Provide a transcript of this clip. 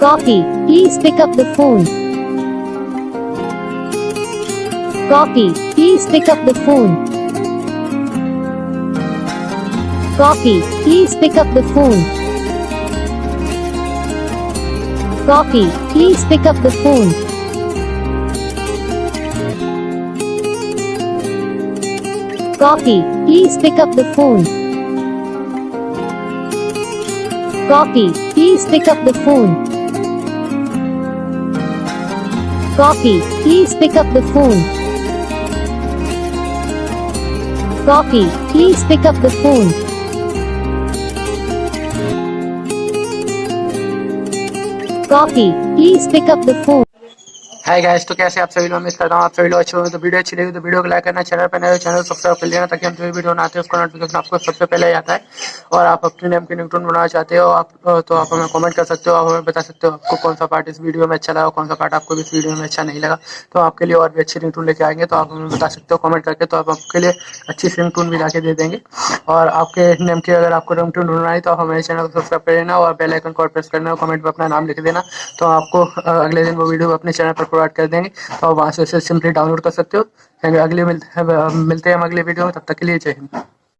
Gopi, please pick up the phone. Gopi, please pick up the phone. Gopi, please pick up the phone. Gopi, please pick up the phone. Gopi, please pick up the phone. Gopi, please pick up the phone. Gopi, please pick up the phone. Gopi, please pick up the phone. Gopi, please pick up the phone. Hi guys, तो कैसे आप सभी लोग? उम्मीद करता हूँ आप सभी लोग अच्छे होंगे। तो वीडियो अच्छी लगी तो वीडियो को लाइक करना, चैनल पर नए हो चैनल सब्सक्राइब कर लेना, ताकि हम जो भी वीडियो बनाते हैं उसका नोटिफिकेशन आपको सबसे पहले ही आता है। और आप अपने नेम की रिंगटोन बनाना चाहते हो आप तो आप हमें कमेंट कर सकते हो। आप हमें बता सकते हो आपको कौन सा पार्ट इस वीडियो में अच्छा लगा, कौन सा पार्ट आपको इस वीडियो में अच्छा नहीं लगा। तो आपके लिए और भी अच्छी रिंगटोन लेके आएंगे, तो आप हमें बता सकते हो कमेंट करके। तो आप आपके लिए अच्छी रिंगटोन भी ला के दे देंगे। और आपके नेम की अगर आपको रिंगटोन ढूंढना है तो आप हमारे चैनल को सब्सक्राइब कर लेना और बेल आइकन को प्रेस करना और कमेंट में अपना नाम लिख देना। तो आपको अगले दिन वो वीडियो अपने चैनल पर प्रोवाइड कर देंगे, तो वहाँ से उसे सिंपली डाउनलोड कर सकते हो। अगले मिलते हैं हम अगले वीडियो में, तब तक के लिए जय हिंद।